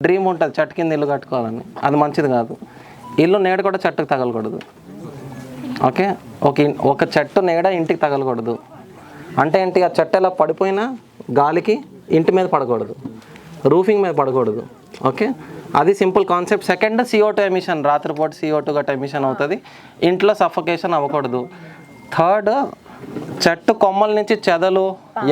Dream ఉంటుంది చెట్టు కింద ఇల్లు కట్టుకోవాలని, అది మంచిది కాదు. ఇల్లు నీడ కూడా చెట్టుకు తగలకూడదు. ఓకే, ఒక చెట్టు నీడ ఇంటికి తగలకూడదు. అంటే ఏంటి, ఆ చెట్టు ఎలా పడిపోయినా గాలికి ఇంటి మీద పడకూడదు, రూఫింగ్ మీద పడకూడదు. ఓకే, అది simple concept. Second, CO2 emission, రాత్రిపూట CO2 గట్ట ఎమిషన్ అవుతుంది, ఇంట్లో సఫోకేషన్ అవ్వకూడదు. థర్డ్, చెట్టు కొమ్మల నుంచి చెదలు,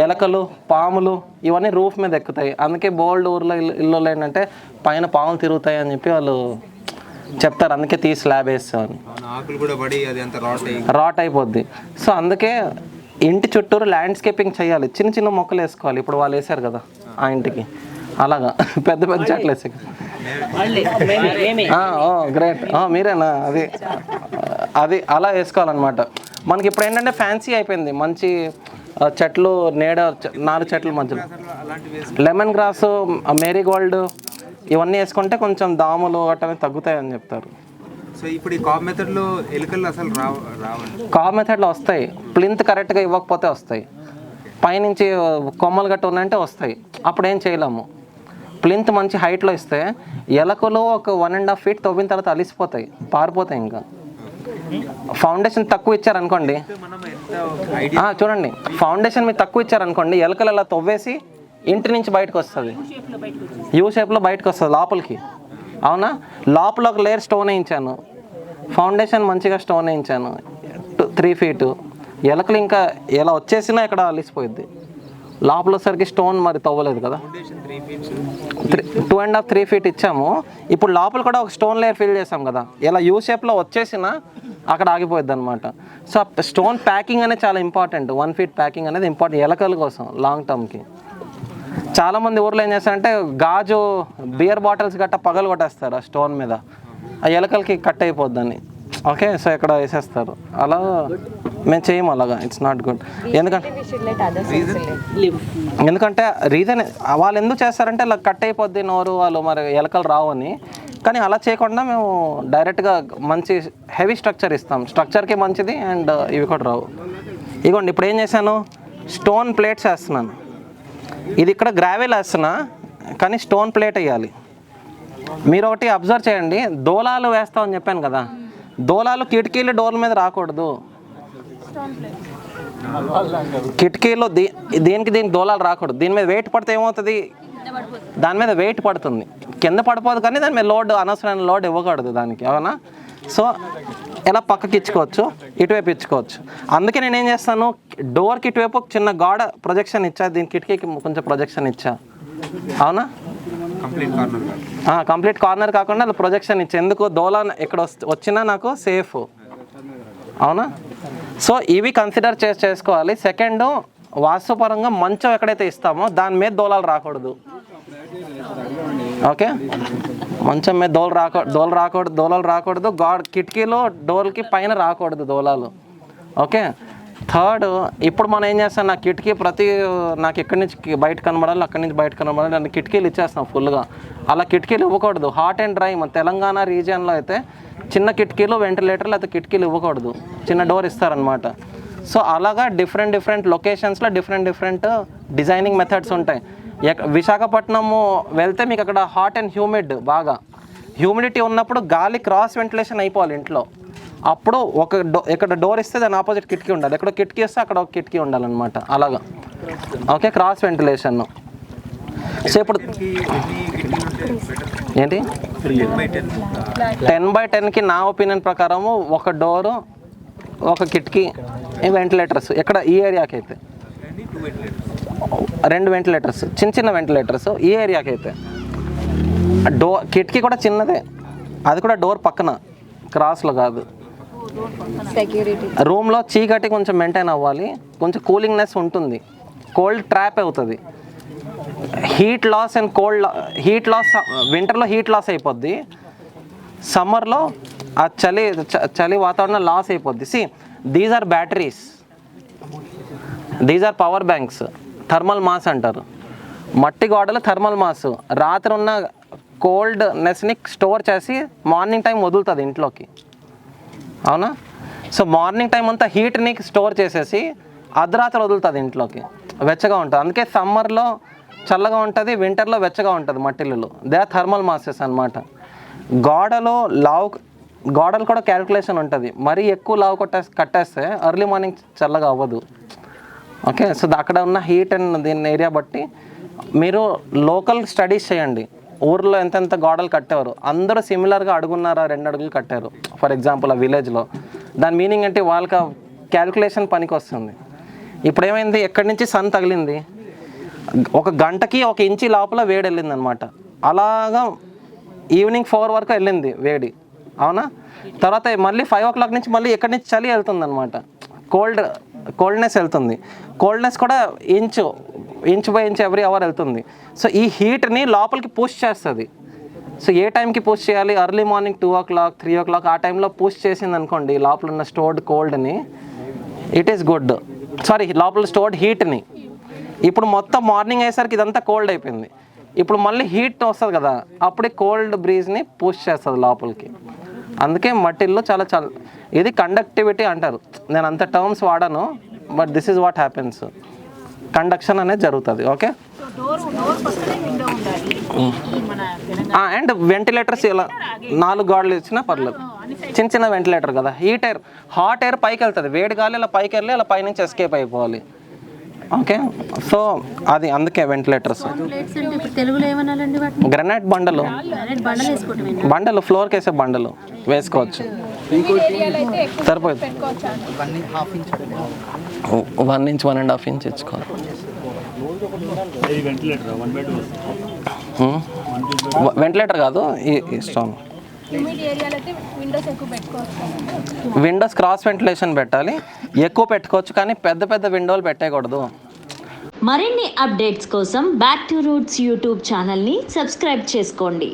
ఎలకలు, పాములు ఇవన్నీ రూఫ్ మీద ఎక్కుతాయి. అందుకే బోల్డ్ ఊర్లో ఇల్లు ఏంటంటే పైన పాములు తిరుగుతాయి అని చెప్పి వాళ్ళు చెప్తారు, అందుకే తీసి స్లాబ్ వేస్తామని, రాట్ అయిపోద్ది. సో అందుకే ఇంటి చుట్టూరు ల్యాండ్స్కేపింగ్ చేయాలి, చిన్న చిన్న మొక్కలు వేసుకోవాలి. ఇప్పుడు వాళ్ళు వేసారు కదా ఆ ఇంటికి, అలాగా పెద్ద పెద్ద చెట్లు వేసే. గ్రేట్, మీరేనా? అది అలా వేసుకోవాలన్నమాట. మనకి ఇప్పుడు ఏంటంటే ఫ్యాన్సీ అయిపోయింది, మంచి చెట్లు నీడ 4 చెట్లు మధ్యలో లెమన్ గ్రాస్, మేరీగోల్డ్ ఇవన్నీ వేసుకుంటే కొంచెం దాములు గట్రా తగ్గుతాయని చెప్తారు. సో ఇప్పుడు ఈ కాబ్ మెథడ్లో ఎలుకలు అసలు రావండి? కాబ్ మెథడ్లో వస్తాయి, ప్లింత్ కరెక్ట్గా ఇవ్వకపోతే వస్తాయి. పైనుంచి కొమ్మలు గట్ట ఉన్నాయంటే వస్తాయి, అప్పుడు ఏం చేయలేము. ప్లింత్ మంచి హైట్లో ఇస్తే ఎలకలు ఒక 1.5 feet తవ్విన తర్వాత అలిసిపోతాయి, పారిపోతాయి. ఇంకా ఫౌండేషన్ తక్కువ ఇచ్చారనుకోండి, చూడండి, ఫౌండేషన్ మీరు తక్కువ ఇచ్చారనుకోండి, ఎలకలు అలా తవ్వేసి ఇంటి నుంచి బయటకు వస్తుంది, యూ షేప్లో బయటకు వస్తుంది లోపలికి. అవునా, లోపల ఒక లేయర్ స్టోన్ వేయించాను, ఫౌండేషన్ మంచిగా స్టోన్ వేయించాను 3 feet, ఎలకలు ఇంకా ఎలా వచ్చేసినా ఇక్కడ అలిసిపోయింది. లోపల సరికి స్టోన్ మరి తవ్వలేదు కదా, 2.5-3 feet ఇచ్చాము. ఇప్పుడు లోపల కూడా ఒక స్టోన్ లేయర్ ఫిల్ చేసాం కదా, ఇలా యూ షేప్లో వచ్చేసినా అక్కడ ఆగిపోద్ది అనమాట. సో స్టోన్ ప్యాకింగ్ అనేది చాలా ఇంపార్టెంట్, 1 feet ప్యాకింగ్ అనేది ఇంపార్టెంట్ ఎలకల కోసం లాంగ్ టర్మ్కి. చాలామంది ఊర్లో ఏం చేస్తారంటే గాజు బియర్ బాటిల్స్ గట్ట పగలు కొట్టేస్తారు ఆ స్టోన్ మీద, ఆ ఎలకలకి కట్ అయిపోద్దని. ఓకే, సో ఇక్కడ వేసేస్తారు. అలా మేము చేయము, అలాగా ఇట్స్ నాట్ గుడ్. ఎందుకంటే రీజన్ వాళ్ళు ఎందుకు చేస్తారంటే ఇలా కట్ అయిపోద్ది నోరు, వాళ్ళు మరి ఎలకలు రావు అని. కానీ అలా చేయకుండా మేము డైరెక్ట్గా మంచి హెవీ స్ట్రక్చర్ ఇస్తాం, స్ట్రక్చర్కి మంచిది, అండ్ ఇవి కూడా రావు. ఇదిగోండి, ఇప్పుడు ఏం చేశాను, స్టోన్ ప్లేట్స్ వేస్తున్నాను. ఇది ఇక్కడ గ్రావెల్ వేస్తున్నా, కానీ స్టోన్ ప్లేట్ వేయాలి. మీరు ఒకటి అబ్జర్వ్ చేయండి, దోలాలు వేస్తామని చెప్పాను కదా, దోలాలు కిటికీలు డోర్ల మీద రాకూడదు. కిటికీలో దీనికి దోలాలు రాకూడదు. దీని మీద వెయిట్ పడితే ఏమవుతుంది, దాని మీద వెయిట్ పడుతుంది, కింద పడిపోదు, కానీ దాని మీద లోడ్, అనవసరమైన లోడ్ ఇవ్వకూడదు దానికి. అవునా, సో ఎలా పక్కకి ఇచ్చుకోవచ్చు, ఇటువైపు ఇచ్చుకోవచ్చు. అందుకే నేను ఏం చేస్తాను, డోర్కి ఇటువైపు ఒక చిన్న గోడ ప్రొజెక్షన్ ఇచ్చా, దీని కిటికీకి కొంచెం ప్రొజెక్షన్ ఇచ్చా. అవునా, కంప్లీట్ కార్నర్ కాకుండా అలా ప్రొజెక్షన్ ఇచ్చా. ఎందుకు, దోలా ఇక్కడ వచ్చినా నాకు సేఫ్. అవునా, సో ఇవి కన్సిడర్ చేసుకోవాలి. సెకండ్, వాస్తుపరంగా మంచం ఎక్కడైతే ఇస్తామో దాని మీద దోలాలు రాకూడదు. ఓకే, మంచం మీద దోలాలు రాకూడదు. కిటికీలో డోర్కి పైన రాకూడదు దోలాలు. ఓకే, థర్డ్, ఇప్పుడు మనం ఏం చేస్తాం, నా కిటికీ నాకు ఎక్కడి నుంచి బయట కనబడాలి, అక్కడి నుంచి బయట కనబడాలి, నేను కిటికీలు ఇచ్చేస్తాం ఫుల్గా. అలా కిటికీలు ఇవ్వకూడదు. హాట్ అండ్ డ్రై మన తెలంగాణ రీజియన్లో అయితే చిన్న కిటికీలు, వెంటిలేటర్లు అయితే కిటికీలు ఇవ్వకూడదు, చిన్న డోర్ ఇస్తారనమాట. సో అలాగా డిఫరెంట్ లొకేషన్స్లో డిఫరెంట్ డిజైనింగ్ మెథడ్స్ ఉంటాయి. విశాఖపట్నము వెళ్తే మీకు అక్కడ హాట్ అండ్ హ్యూమిడ్, బాగా హ్యూమిడిటీ ఉన్నప్పుడు గాలి క్రాస్ వెంటిలేషన్ అయిపోవాలి ఇంట్లో. అప్పుడు ఇక్కడ డోర్ ఇస్తే దాని ఆపోజిట్ కిటికీ ఉండాలి, ఎక్కడ కిటికీ ఇస్తే అక్కడ ఒక కిటికీ ఉండాలన్నమాట, అలాగా. Okay, cross ventilation. సో ఇప్పుడు ఏంటి 10x10కి నా ఒపీనియన్ ప్రకారము ఒక డోరు, ఒక కిటికీ, వెంటిలేటర్స్ ఎక్కడ ఈ ఏరియాకి అయితే 2 వెంటిలేటర్స్, చిన్న వెంటిలేటర్స్ ఈ ఏరియాకి అయితే. కిటికీ కూడా చిన్నదే, అది కూడా డోర్ పక్కన, క్రాస్లో కాదు. రూమ్లో చీకటి కొంచెం మెయింటైన్ అవ్వాలి, కొంచెం కూలింగ్నెస్ ఉంటుంది, కోల్డ్ ట్రాప్ అవుతుంది. హీట్ లాస్ వింటర్లో హీట్ లాస్ అయిపోద్ది, సమ్మర్లో ఆ చలి వాతావరణం లాస్ అయిపోద్ది. These are batteries, these are power banks, thermal mass అంటారు. మట్టి గోడలు థర్మల్ మాస్ రాత్రి ఉన్న కోల్డ్నెస్ని స్టోర్ చేసి మార్నింగ్ టైం వదులుతుంది ఇంట్లోకి. అవునా, సో మార్నింగ్ టైం అంతా హీట్ని స్టోర్ చేసేసి అర్ధరాత్రి వదులుతుంది ఇంట్లోకి, వెచ్చగా ఉంటుంది. అందుకే సమ్మర్లో చల్లగా ఉంటుంది, వింటర్లో వెచ్చగా ఉంటుంది మట్టిల్లులు. దే ఆర్ థర్మల్ మాసెస్ అనమాట. గోడలు కూడా క్యాలిక్యులేషన్ ఉంటుంది. మరీ ఎక్కువ లావు కట్టేస్తే ఎర్లీ మార్నింగ్ చల్లగా అవ్వదు. ఓకే, సో అక్కడ ఉన్న హీట్ అండ్ దీని ఏరియా బట్టి మీరు లోకల్ స్టడీస్ చేయండి. ఊర్లో ఎంతెంత గోడలు కట్టేవారు, అందరూ సిమిలర్గా అడుగున్నారా 2 అడుగులు కట్టారు ఫర్ ఎగ్జాంపుల్ ఆ విలేజ్లో. దాని మీనింగ్ అంటే వాళ్ళకి క్యాలిక్యులేషన్ పనికి వస్తుంది. ఇప్పుడు ఏమైంది, ఎక్కడి నుంచి సన్ తగిలింది, 1 గంటకి 1 ఇంచి లోపల వేడి వెళ్ళింది అనమాట. అలాగా ఈవినింగ్ 4 వరకు వెళ్ళింది వేడి, అవునా? తర్వాత మళ్ళీ 5 o'clock నుంచి మళ్ళీ ఎక్కడి నుంచి చలి వెళ్తుంది అనమాట, కోల్డ్నెస్ వెళ్తుంది. కోల్డ్నెస్ కూడా inch by inch every hour వెళ్తుంది. సో ఈ హీట్ని లోపలికి పుష్ చేస్తుంది. సో ఏ టైంకి పుష్ చేయాలి, ఎర్లీ మార్నింగ్ 2 o'clock 3 o'clock ఆ టైంలో పుష్ చేసింది అనుకోండి లోపల ఉన్న స్టోర్డ్ కోల్డ్ని, ఇట్ ఈస్ గుడ్. సారీ, లోపల స్టోర్డ్ హీట్ని. ఇప్పుడు మొత్తం మార్నింగ్ అయ్యేసరికి ఇదంతా కోల్డ్ అయిపోయింది. ఇప్పుడు మళ్ళీ హీట్ వస్తుంది కదా, అప్పుడే కోల్డ్ బ్రీజ్ని పుష్ చేస్తుంది లోపలికి. అందుకే మట్టిల్లో చాలా ఇది కండక్టివిటీ అంటారు. నేను అంత టర్మ్స్ వాడాను, but this is what happens. Conduction అనేది జరుగుతుంది. ఓకే, అండ్ వెంటిలేటర్స్ ఇలా 4 గోడలు ఇచ్చినా పర్లేదు. చిన్న వెంటిలేటర్ కదా, హాట్ ఎయిర్ పైకి వెళ్తుంది, వేడి గాలి ఇలా పైకి వెళ్ళి ఇలా పైనుంచి ఎస్కేప్ అయిపోవాలి. ఓకే, సో అది అందుకే వెంటిలేటర్స్. గ్రనైట్ బండలు ఫ్లోర్కి వేసే బండలు వేసుకోవచ్చు, సరిపోతుంది. 1 inch 1.5 inch ఇచ్చుకోవాలి. వెంటిలేటర్ కాదు ఈ స్టోన్. విండోస్ క్రాస్ వెంటిలేషన్ పెట్టాలి, ఎక్కువ పెట్టుకోవచ్చు, కానీ పెద్ద విండోలు పెట్టకూడదు. మరిన్ని అప్డేట్స్ కోసం బ్యాక్ టు రూట్స్ యూట్యూబ్ ఛానల్ని సబ్స్క్రైబ్ చేసుకోండి.